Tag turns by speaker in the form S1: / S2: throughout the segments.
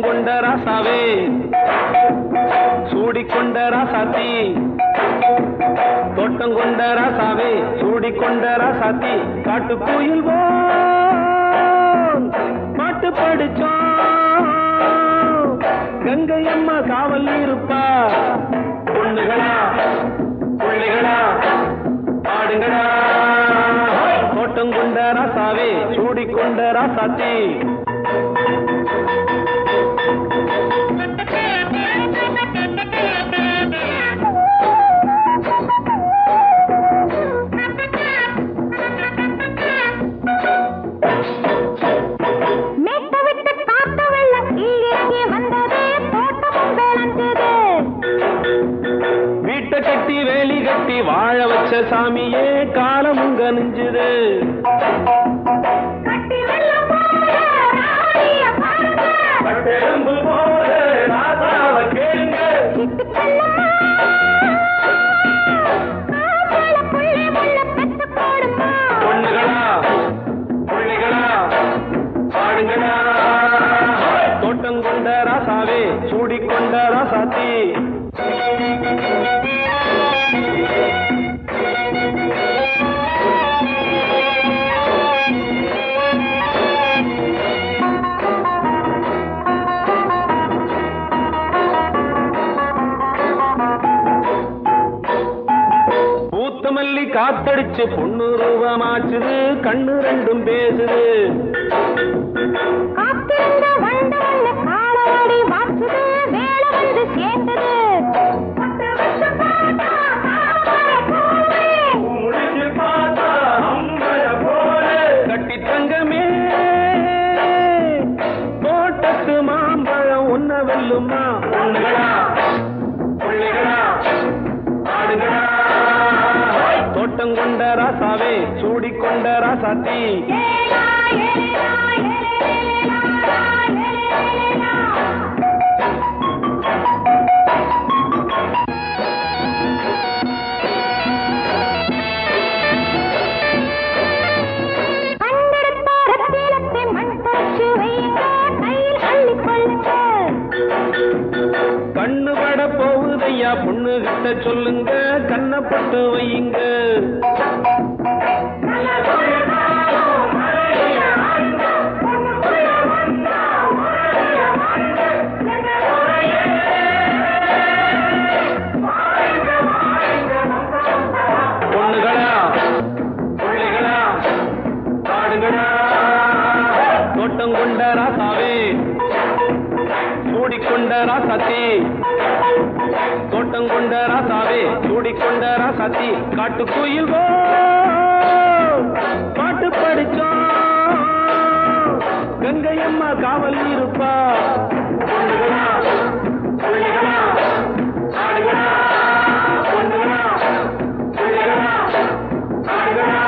S1: கொண்ட ராசாவே சூடிக்கொண்ட ராசாத்தி தோட்டம் கொண்ட ராசாவே சூடிக்கொண்ட ராசாத்தி காட்டு கோயில் பாட்டு படிச்சோம் கங்கை அம்மா காவல் இருப்பா பொண்ணுகளா பிள்ளைகளா ஆடுங்களா தோட்டம் கொண்ட ராசாவே சூடிக்கொண்ட ராசாத்தி கட்டி வேலி கட்டி வாழ வச்ச சாமியே காலமுங்க நெஞ்சுது பொண்ணுகளா பிள்ளைகளா ஆடுங்களா தோட்டம் கொண்ட ராசாவே சூடிக்கொண்ட ராசாத்தி மல்லி காத்தடிச்சு பொண்ணு ரூபமாச்சுது கண்ணு ரெண்டும் பேசுது கட்டி தங்கமே தோட்டத்து மாம்பழம் உன்ன வெல்லுமா பொண்ணுகளா பிள்ளைகளா ஆடுகளா தோட்டம் கொண்ட ராசாவே சூடிக்கொண்ட ராசாத்தி கண்ணு பட போகுதையா பொண்ணு கிட்ட சொல்லுங்க கண்ணப்பட்டு வையுங்க பொண்ணுகளா பிள்ளைகளா ஆடுகளா தோட்டம் கொண்ட ராசாவே சூடிக்கொண்ட ராசாத்தி தோட்டம் கொண்ட ராசாவே சூடிக்கொண்ட ராசாத்தி காட்டு கோயில் பாட்டு படிச்சோம் கங்கை அம்மா காவல் இருப்பா பொண்ணுகளா பிள்ளைகளா ஆடுகளா பொண்ணுகளா பிள்ளைகளா ஆடுகளா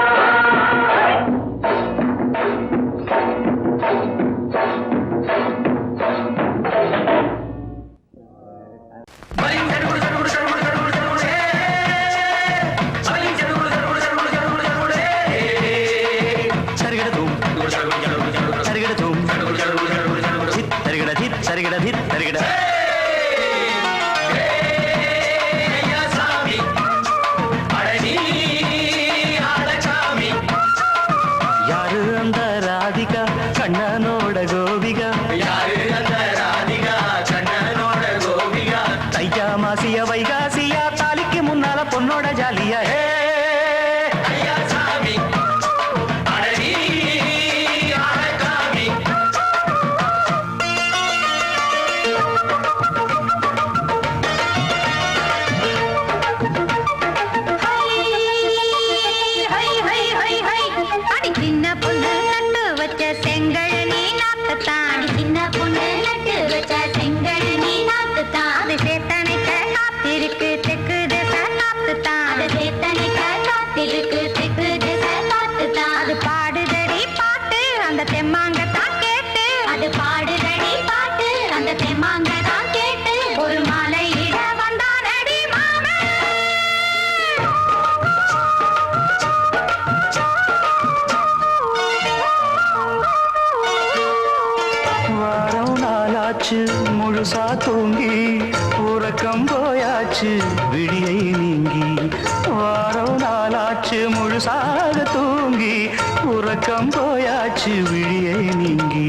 S2: நாளாச்சு முழுசா தூங்கி உறக்கம் போயாச்சு விடியை நீங்கி வாரம் நாளாச்சு முழுசாக தூங்கி உறக்கம் போயாச்சு விடியை நீங்கி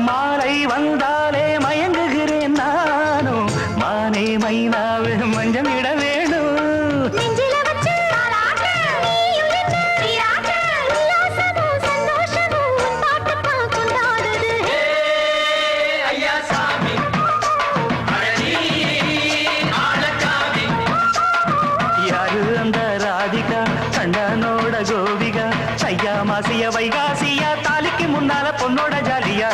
S2: மாலை வந்தாலே மயங்குகிறேன் நானும் மானே மைனாவே மஞ்சம் இட வேணும் கண்டனோட கோபிகா ஐயா மாசிய வைகாசியா தாலிக்கு முன்னால பொண்ணோட ஜாலியா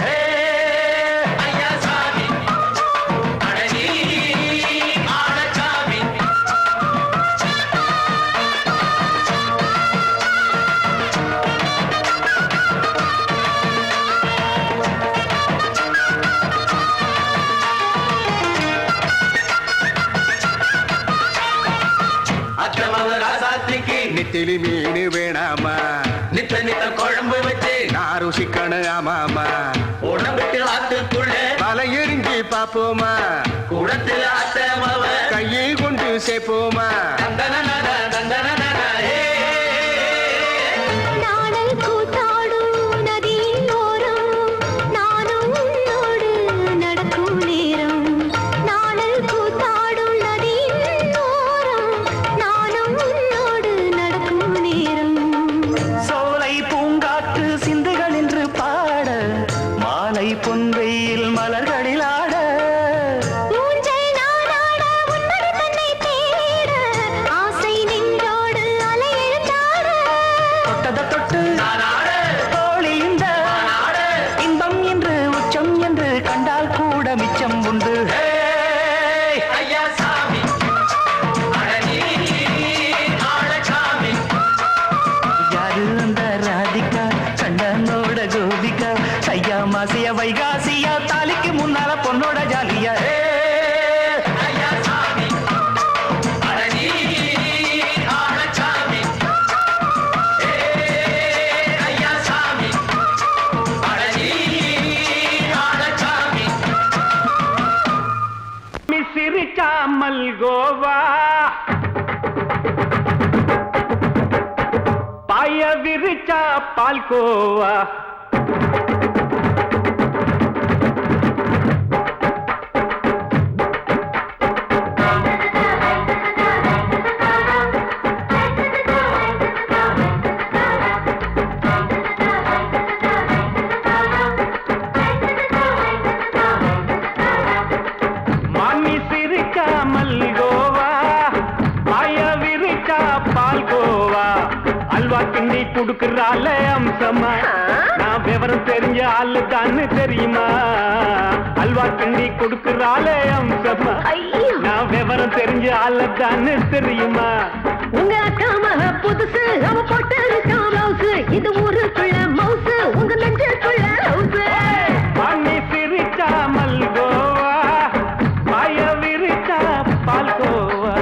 S3: நெத்திலி மீன் வேணாமா
S4: நித்த நித்த குழம்பு வச்சு
S3: நான் ருசிக்கணும் ஆமாமா
S4: உடம்புக்கு ஆத்துக்குள்ள
S3: பல எரிஞ்சு பாப்போமா
S4: குடத்துல அத்தமவ
S3: கையை கொண்டு சேர்ப்போமா
S2: பொன்வெயில் மலர்களில் ஆட ஆசை நின்றோடு அலை எழுந்தாட தொட்டத தொட்டு தோழி இந்த இன்பம் என்று உச்சம் என்று கண்டால் கூட மிச்சம் உண்டு யாரு அந்த ராதிகா கண்டனோட கோபிகா ஐயா மாசிய வைகாசியா தாலிக்கு முன்னால பொண்ணோட ஜாலியா
S1: சிரிச்சா மல்கோவா பாய விரிச்சா பால்கோவா கிண்ணி குடுக்கறால அம்சமா நான் விவரம் தெரிஞ்ச ஆளு தான்னு தெரியுமா அல்வா கிண்ணி குடுக்கறால அம்சமா நான் விவரம் தெரிஞ்ச ஆளு தான்னு தெரியுமா
S5: உங்க அக்காம புதுசு அவ போட்டு மவுசு இது ஊருக்குள்ள மவுசு உங்க நெஞ்சுக்குள்ள ஹவுசு
S1: பண்ணி சிரிச்சா மல்கோவா பாய விரிச்சா பால்கோவா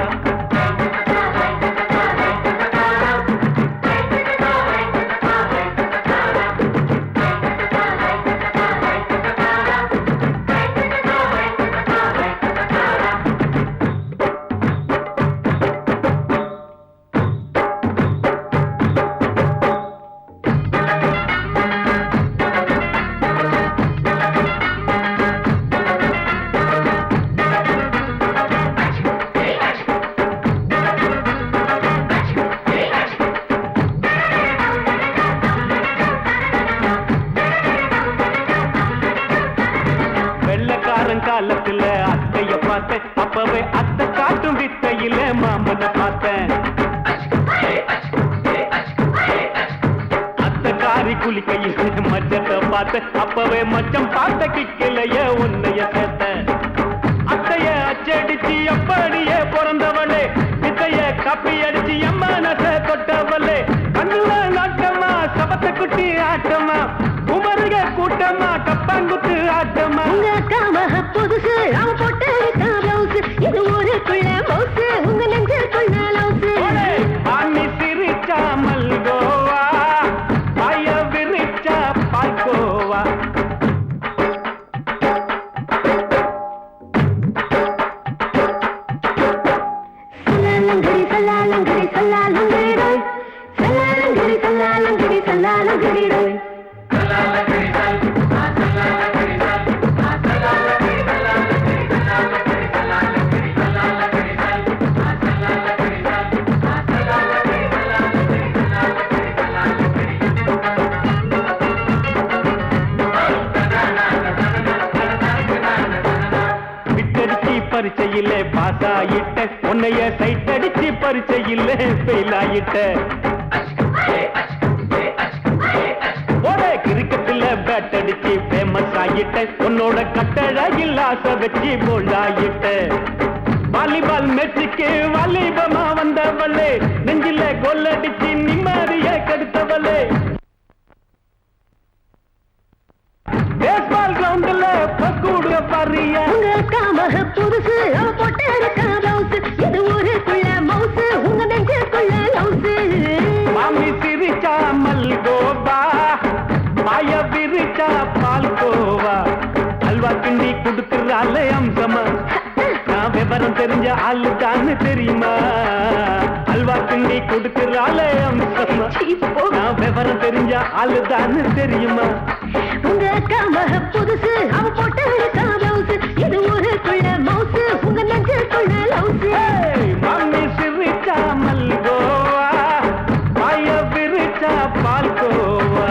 S1: காலத்துல அத்தைய பார்த்தேன் அப்பவே அத்தை காட்டும் வித்தையில மாமனை பார்த்தேன் அத்தை காரி குளிக்கையில் மச்சத்தை பார்த்தேன் அப்பவே மச்சம் பார்த்த கிக்கலைய உன்னைய சேர்த்தேன் அத்தைய அச்சடிச்சு அப்படியே பிறந்தவளே வித்தைய காப்பி அடிச்சு எம்மனச தொட்டவளே கண்ணுல நாட்டமா சபத்தை குட்டி ஆட்டமா குமருக கூட்டமா கப்பாங்குத்து ஆட்டமா
S5: புதுசு அவ போட்டு இது ஊருக்குள்ள மவுசு உங்க நெஞ்சுக்குள்ள லவுசு
S1: ஆனி சிரிச்ச பாஸ் ஆயிட்ட உன்னைய சைட் அடிச்சு பரிச்சை இல்ல ஃபெயில் ஆயிட்ட கிரிக்கெட்ல பேட் அடிச்சு ஃபேமஸ் ஆயிட்ட உன்னோட கட்டழகில் ஆசை வச்சு போல்ட் ஆயிட்ட வாலிபால் மேட்சுக்கு வாலிபமா வந்தவளே நெஞ்சில கோல் அடிச்சு நிம்மதிய கெடுத்தவளே பேஸ்பால் கிரவுண்ட்ல பக்கூடுற பாரியா
S5: உங்க காமக புதுசு அவ போட்டு இருக்க பிளவுஸ் இது ஊருக்குள்ள மவுசு உங்க நெஞ்சுக்குள்ள லவுசு
S1: மாமி சிரிச்சா மல்கோவா மாய விரிச்சா பால்கோவா அல்வா கிண்டி குடுக்கறால அம்சமா நான் விவரம் தெரிஞ்ச ஆளு தான்னு தெரியுமா அல்வா கிண்டி குடுக்கறால அம்சமா நான் விவரம் தெரிஞ்ச ஆளு தான்னு தெரியுமா
S5: உங்க காமக புதுசு அவ போட்டு இருக்க பிளவுஸ் இது ஊருக்குள்ள மவுசு உங்க நெஞ்சுக்குள்ள லவுசு
S1: மாமி சிரிச்சா மல்கோவா மாய விரிச்சா பால்கோவா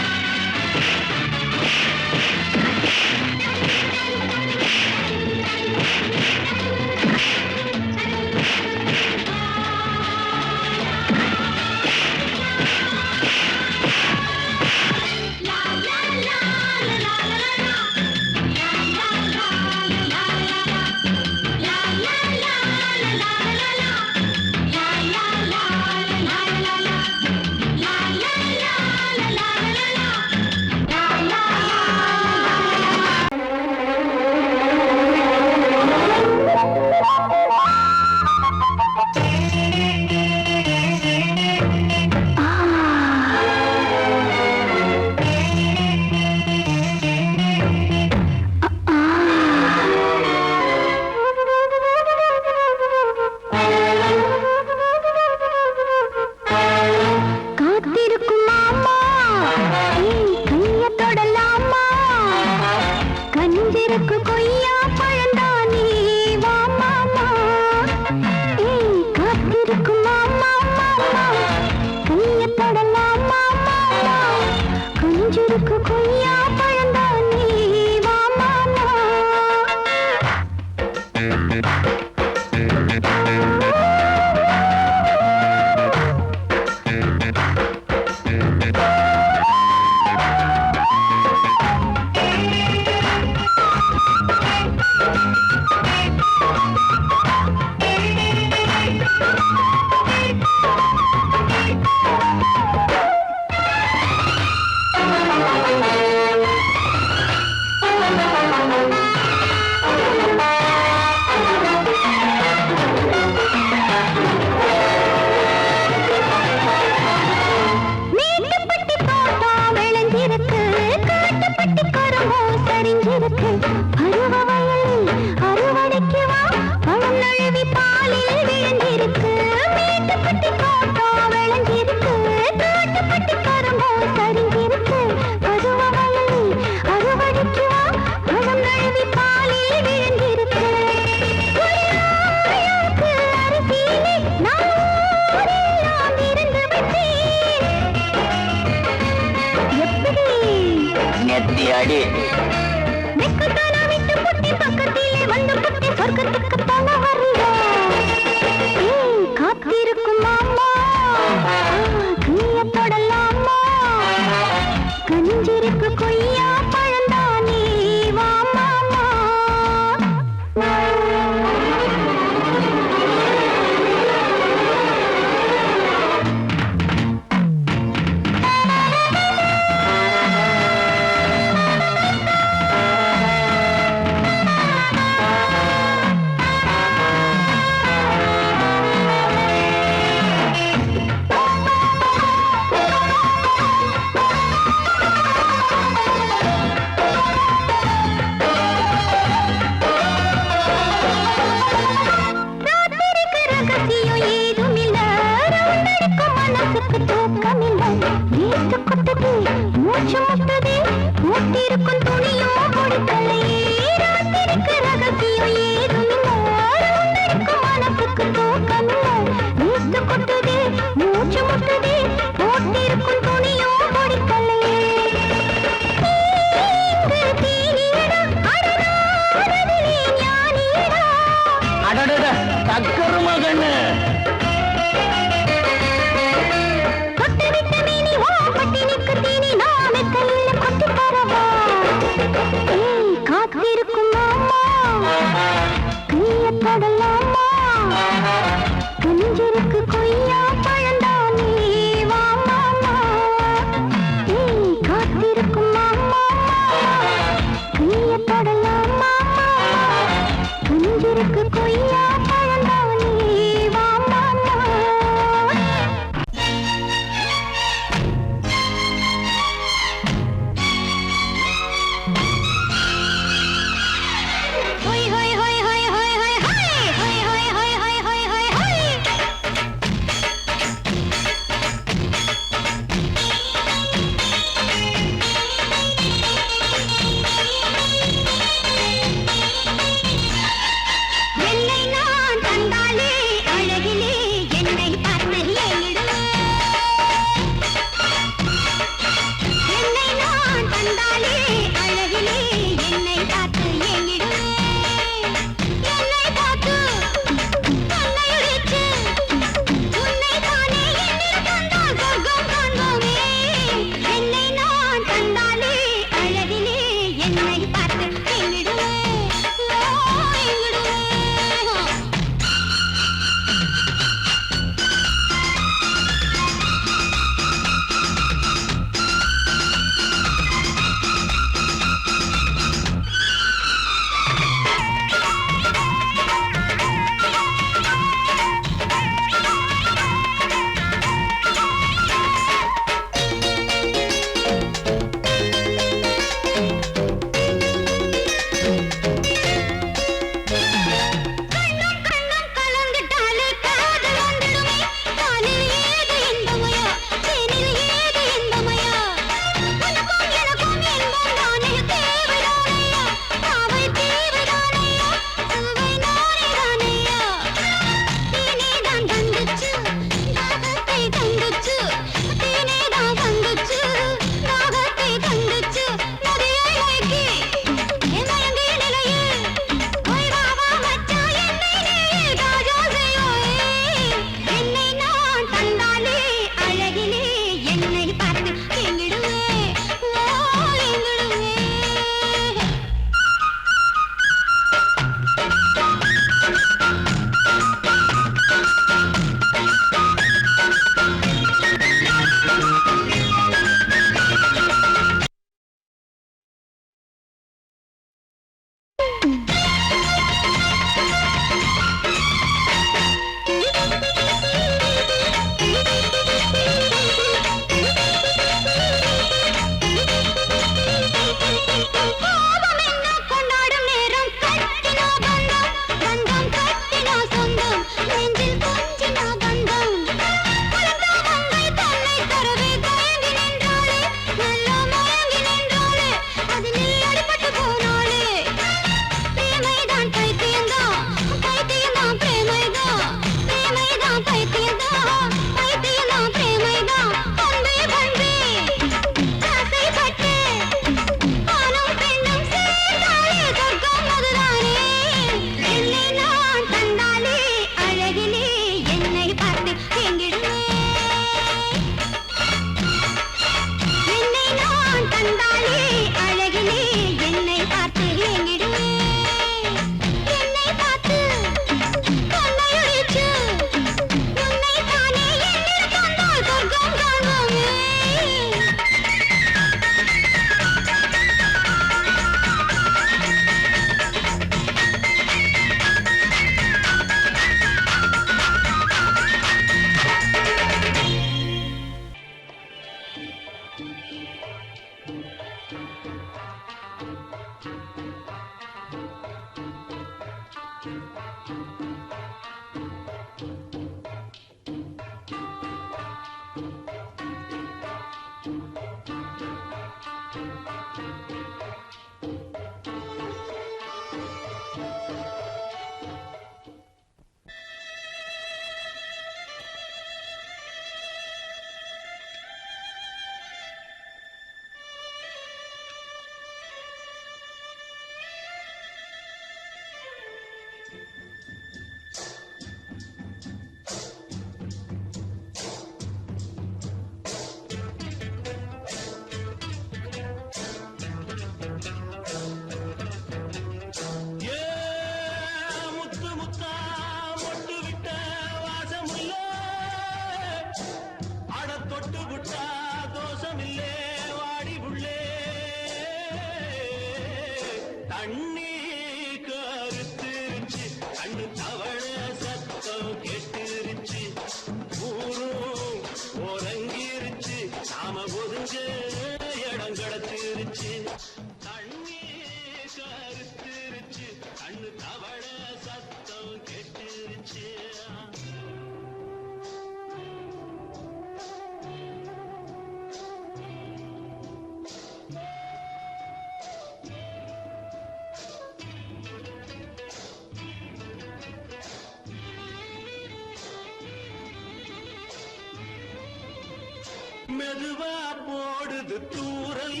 S2: மெதுவா போடுது தூரல்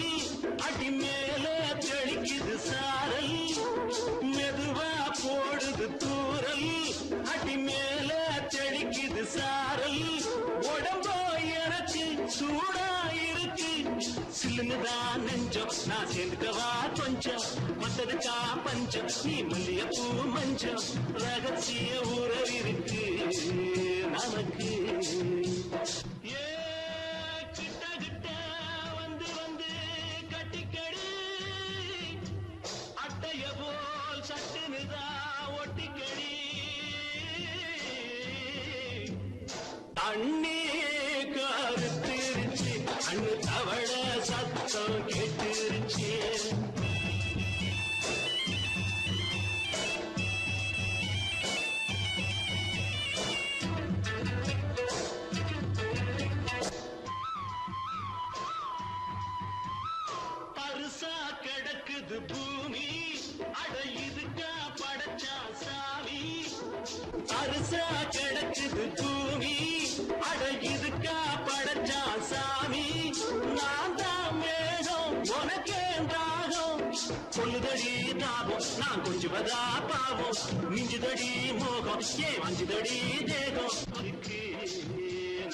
S2: அடி மேல தெளிக்குது சாரல் மெதுவா போடுது தூரல் அடி மேல தெளிக்குது சாரல் உடம்போ எனக்கு சூடா இருக்கு சில்லுதான் நெஞ்சம் நான் சேர்ந்துக்கவா கொஞ்சம் மத்ததுக்கா பஞ்சம் நீ மல்லியப்பூ மஞ்சம் ரகசிய உறவிருக்கு நமக்கு அண்ணே கருத்திருச்சு அண்ணு தவள சத்தம் கேட்டுருச்சு பரிசா கிடக்குது பூமி அட இதுக்கா படைச்சா சாமி பரிசா கிடக்குது பூமி அட இதுக்கா படைச்சா சாமி நான் தான் மேகம் உனக்கே தாகம் சொல்லுதடி தாபம் நான் கொஞ்சுவதா பாவம் மிஞ்சுதடி மோகம் ஏன் வஞ்சுதடி தேகம் அதுக்கு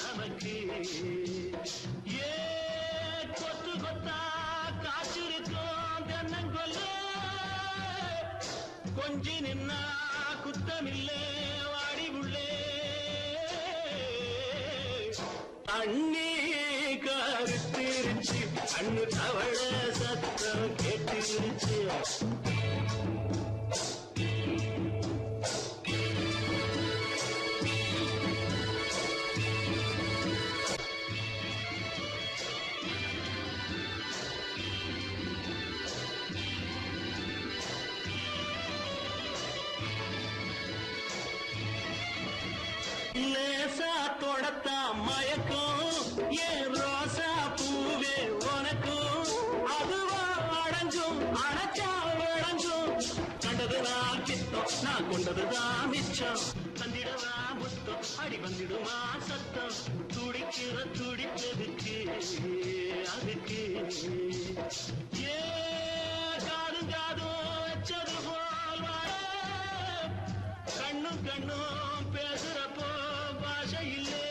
S2: நமக்கு ஏ கொத்து கொத்தா காற்றிருக்கும் தென்னங்கொல்ல கொஞ்சி நின்னா குத்தமில்லே வாடி உள்ளே அண்ணே கருத்திருச்சு அண்ணு தவள சத்தம் கேட்டுருச்சு லேசா தொடத்தா மயக்கும் ஏன் ரோசா பூவே உனக்கும் அதுவா அடைஞ்சும் அடைச்சா விளைஞ்சும் கண்டதுதான் கித்தம் நான் கொண்டதுதான் மிச்சம் தந்திடவா முத்தம் அடி வந்திடுமா சத்தம் துடிக்கிற துடிப்பதுக்கு அதுக்கு ஏ காதும் காதும் வச்சது போல் வாழ கண்ணும் கண்ணும் பேசுறப்போ பாஷை இல்லே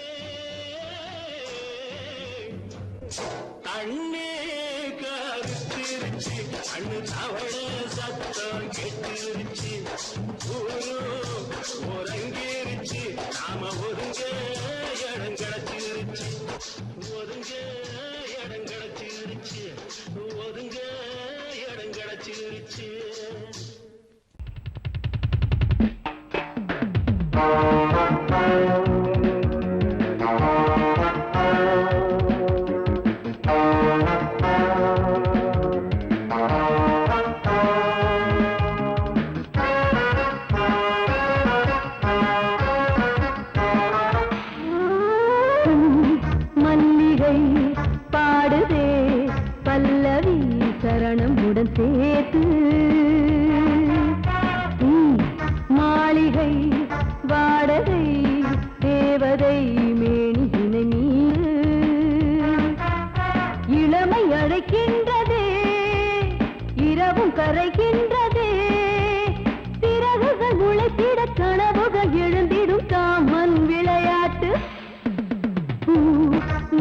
S2: கண்ணே கருத்திருச்சு கண்ணு தவள சத்தம் கெட்டுருச்சு ஊரு ஒருங்கிருச்சு நாம ஒருங்க இடம் கிடைச்சிருச்சு ஒருங்க இடம் கிடைச்சிருச்சு ஒருங்க இடம் கிடைச்சிருச்சு
S5: மல்லிகை பாடுதே பல்லவி சரணமுடன் சேர்த்து மாளிகை வாடகை தேவதை மேனியினை மீது இளமை அழைக்கின்றதே இரவும் கரைகின்றதே சிறகுகள் முளைத்திட கனவுகள் எழுந்திடும் காமன் விளையாட்டு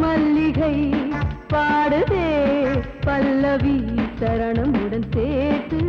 S5: மல்லிகை பாடுதே பல்லவி சரணமுடன் சேர்த்து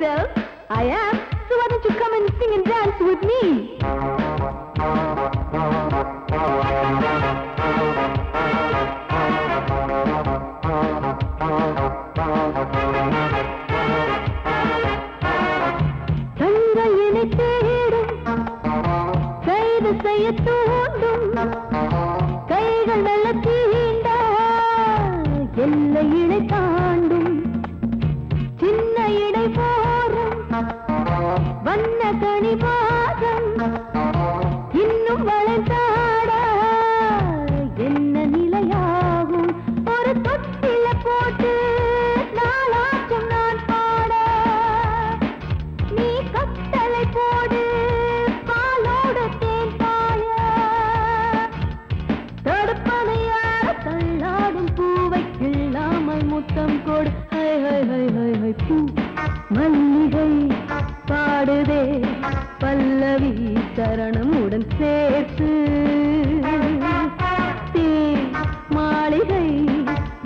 S5: yourself? I am. So why don't you come and sing and dance with me? கண்கள் என்னை தேடும், கைது செய்ய தூண்டும், கைகள் நல்ல தீண்ட எல்லை இணை தாண்டும், சின்ன இடை போரும் வண்ண கனிவாதம் இன்னும் வளைந்தாட என்ன நிலையாகும், ஒரு தொட்டில போட்டு நாளாச்சும் நான் பாட, நீ கட்டளை போடு பாலோடு தேன் பாய, தடுப்பனையார தள்ளாடும் பூவை கிள்ளாமல் முத்தம் கொடு. High high high high high பூ மல்லிகை பாடுதே பல்லவி சரணமுடன் சேர்த்து, மாளிகை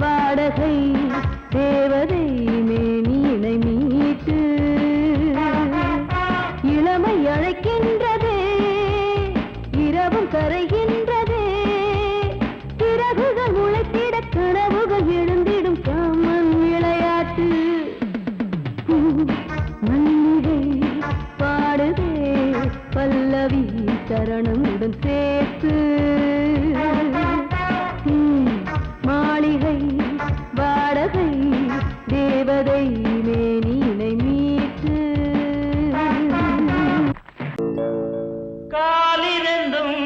S5: வாடகை தேவதை மேனியினை மீட்டு, இளமை அழைக்கின்றதே இரவும் கரைகின்றதே, சிறகுகள் முளைத்திட கனவுகள் எழுந்திடும் காமன் விளையாட்டு. மல்லிகை பாடுதே பல்லவி சரணமுடன் சேர்த்து, மாளிகை வாடகை தேவதை மேனியினை மீட்டு.
S2: காலிரண்டும்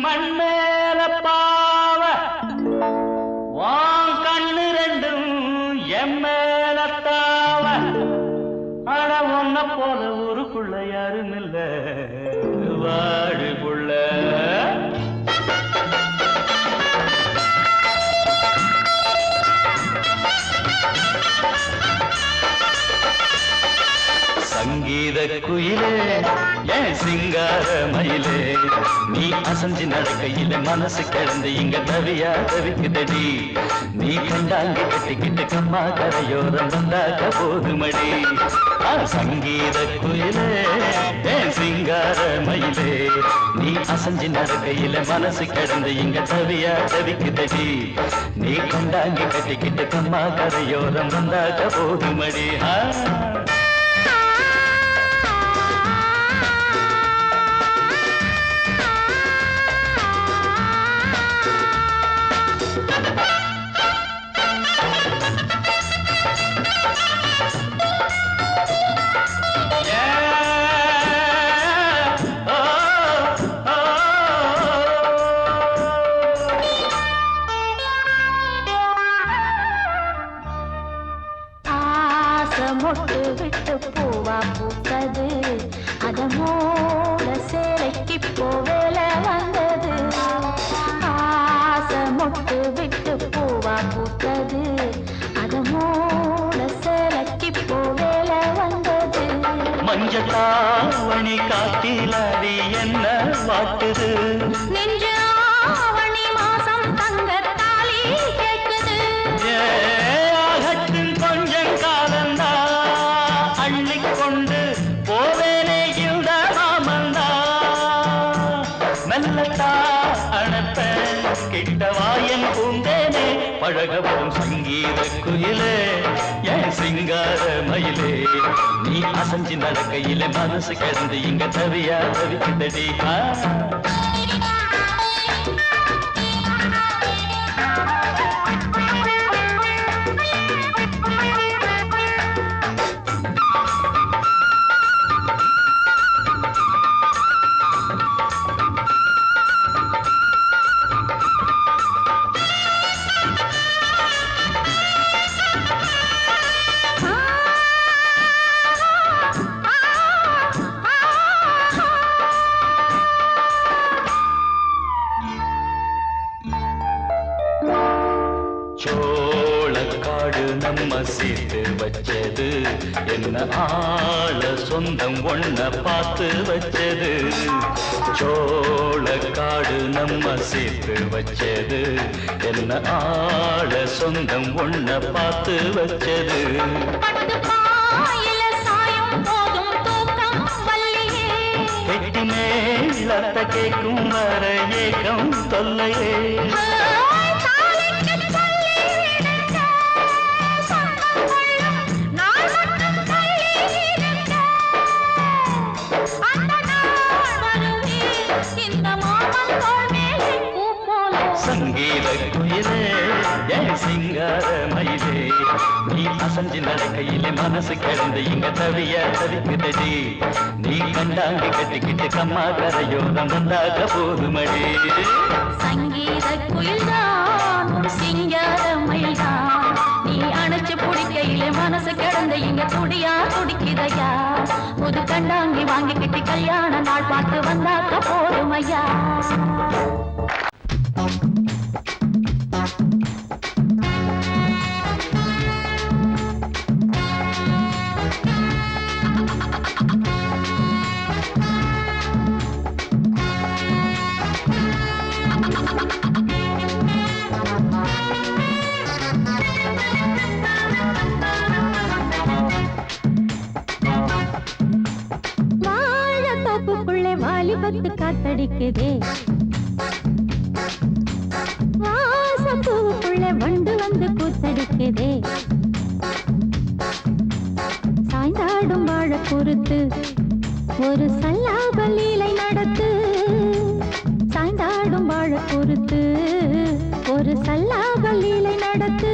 S2: மண்மேல பாவ வான் கண்ணு ரெண்டும் எம்மேல தாவ, ஆனா ஒன்ன போல ஊருக்குள்ள யாரும் இல்ல வாழுக்குள்ள. சங்கீத குயிலே ஏன் சிங்கார மயிலே, நீ அசஞ்சு நடக்கையில மனசு கிடந்து இங்க தவியா தவிக்குதடி, நீ கண்டாங்கி கட்டிக்கிட்டு கம்மா கரையோரம் வந்தாக்க போதுமடி. சங்கீத குயிலே ஏன் சிங்கார மயிலே, நீ அசஞ்சு நடக்கையில மனசு கிடந்து இங்க தவியா தவிக்குதடி, நீ கண்டாங்கி கட்டிக்கிட்டு கம்மா கரையோரம் வந்தாக்க போதுமடி.
S5: மொட்டு விட்டு பூவா பூத்தது, அதமோட சேலைக்கு போவேல வந்தது, ஆசை மொட்டு விட்டு பூவா பூத்தது, அதமோட சேலைக்கு போவேல வந்தது.
S2: மஞ்சத்தாவணி காட்டிலாடி என்ன வாட்டுது,
S5: நெஞ்சு ஆவணி மாசம் தங்க தாலி கேட்குது,
S2: ஆகட்டும் கொஞ்சம் காலந்தா அள்ளிக்கொண்டு போவேனே இந்த மாமந்தா, மெல்லத்தா அணப்ப கிட்டவாயன் பூந்தேனே, பழகவும் சங்கீத குயிலே ஏன் சிங்கார மயிலே, நீ அசஞ்சு நடக்கையில மனசு கிடந்து இங்க தவியா தவிக்குதடி. சோளக்காடு நம்ம சேர்த்து வச்சது, என்ன ஆள சொந்தம் ஒன்ன பார்த்து வச்சது, சோளக்காடு நம்ம சேர்த்து வச்சது, என்ன ஆள சொந்தம் ஒன்ன பார்த்து வச்சது.
S5: பட்டு பாயில சாயம்
S2: உள்ளத்தை கேட்கும் வர ஏக்கம் தொல்லையே சங்கீத குயிலே என் சிங்கார மயிலே நீ அசஞ்சு நடக்கையிலே மனசு கிடந்து இங்க தவிக்குதடி நீ கண்டாங்கி கட்டிக்கிட்டு கம்மா கரையோரம் வந்தாக போதுமடி
S6: சங்கீத குயில்தான் சிங்கார மயில்தான் நீ அணைச்சு பிடிக்கையிலே மனசு கிடந்து இங்க துடியா துடிக்குதையா புது கண்டாங்கி வாங்கிக்கிட்டு கல்யாண நாள் பார்த்து வந்தாக்க போதுமையா வாலிபத்து காத்தடிக்குதே வாசப்பூவுக்குள்ள வண்டு வந்து கூத்தடிக்குதே சாய்ந்தாடும் வாழ பொறுத்து ஒரு சல்லாப லீலை நடத்து சாய்ந்தாடும் வாழ பொறுத்து ஒரு சல்லாப லீலை நடத்து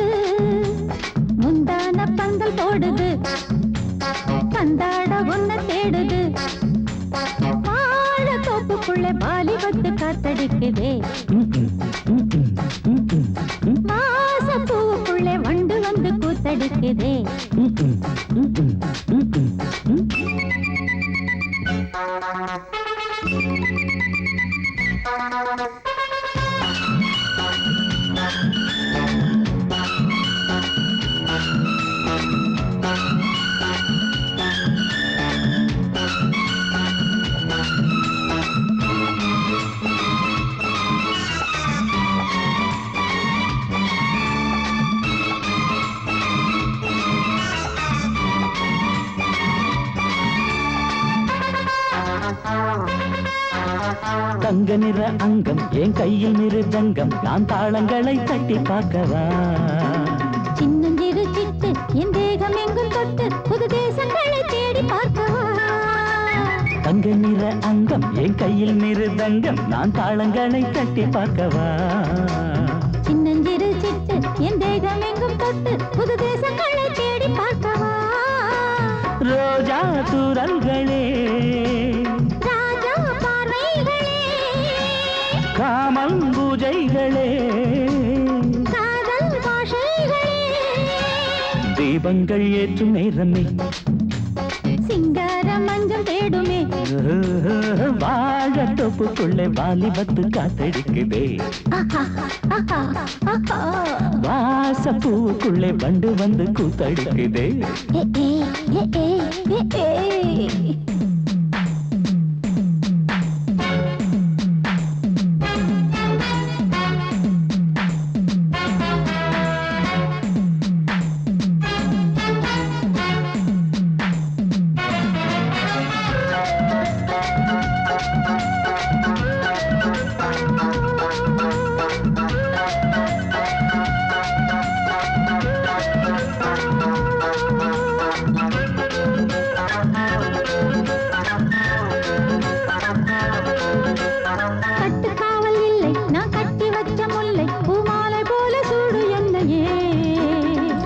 S6: முந்தான பந்தல் போடுது பந்தாட ஒன்ன தேடுது தோப்புக்குள்ளே வாலிபத்து காத்தடிக்குதே வாசப்பூவுக்குள்ளே வண்டு வந்து கூத்தடிக்குதே
S2: தங்க நிற அங்கம் என் கையில் மிருதங்கம் நான் தாளங்களை தட்டி பார்க்கவா
S6: சின்னஞ்சிறு சிட்டு என் தேகம் எங்கும் தொட்டு புது தேசங்களை தேடி பார்க்கவா
S2: தங்க நிற அங்கம் என் கையில் மிருதங்கம் நான் தாளங்களை தட்டி பார்க்கவா
S6: சின்னஞ்சிறு சிட்டு என் தேகம் எங்கும் தொட்டு புது தேசங்களை தேடி பார்க்கவா
S2: ரோஜா தூரல்களே காமல் பூஜைகளே
S6: காதல் பாஷைகளே
S2: தீபங்கள் ஏற்றும் நேரமே
S6: சிங்கார மஞ்சள் தேடுமே
S2: வாழ தொப்புக்குள்ளே வாலிபத்து காத்தடிக்குதே வாசப்பூவுக்குள்ளே வண்டு வந்து கூத்தடிக்குதே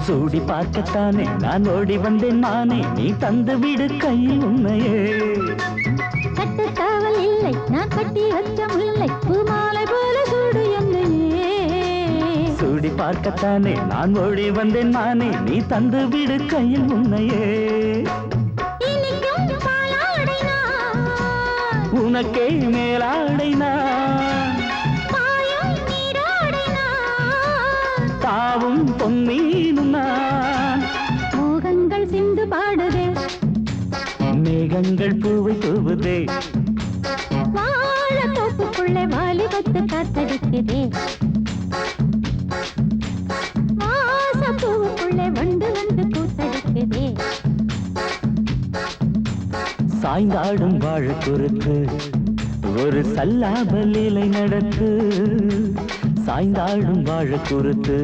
S2: சூடி பார்க்கத்தானே நான் ஓடி வந்தேன் நானே நீ தந்து விடு கையில் உண்மையே
S6: கட்டுக்காவல் இல்லை நான் கட்டி வச்ச முல்லை பூமாலை போல சூடு என்னையே
S2: சூடி பார்க்கத்தானே நான் ஓடி வந்தேன் நானே நீ தந்து விடு கையில் உண்மையே உனக்கே மேலாடைனா தாவும் பொன்மீனும் நான்
S6: மோகங்கள் சிந்து பாடுதே
S2: மேகங்கள் பூவை தூவுதே
S6: வாழ தோப்புக்குள்ளே வாலிபத்து காத்தடிக்குதே வாசப்பூவுக்குள்ளே வண்டு வந்து கூத்தடிக்குதே
S2: சாய்ந்தாடும் வாழ குறுக்கு ஒரு சல்லாப லீலை நடத்து சாய்ந்தாடும் வாழ குறுத்து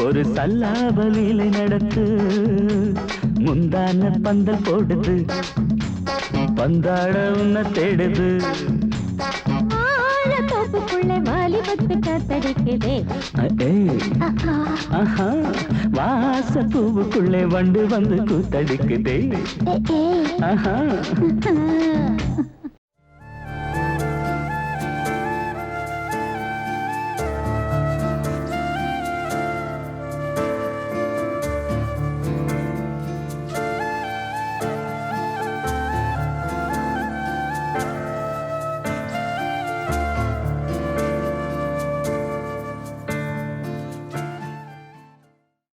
S2: ஒரு சல்லாப லீலை நடத்து முந்தான பந்தல் போடுது பந்தாட உன்னை தேடுது
S6: தோப்புக்குள்ளே வாலிபத்து காத்தடிக்குதே
S2: ஆஹா வாச பூவுக்குள்ளே வண்டு வந்து கூத்தடிக்குதே ஆஹா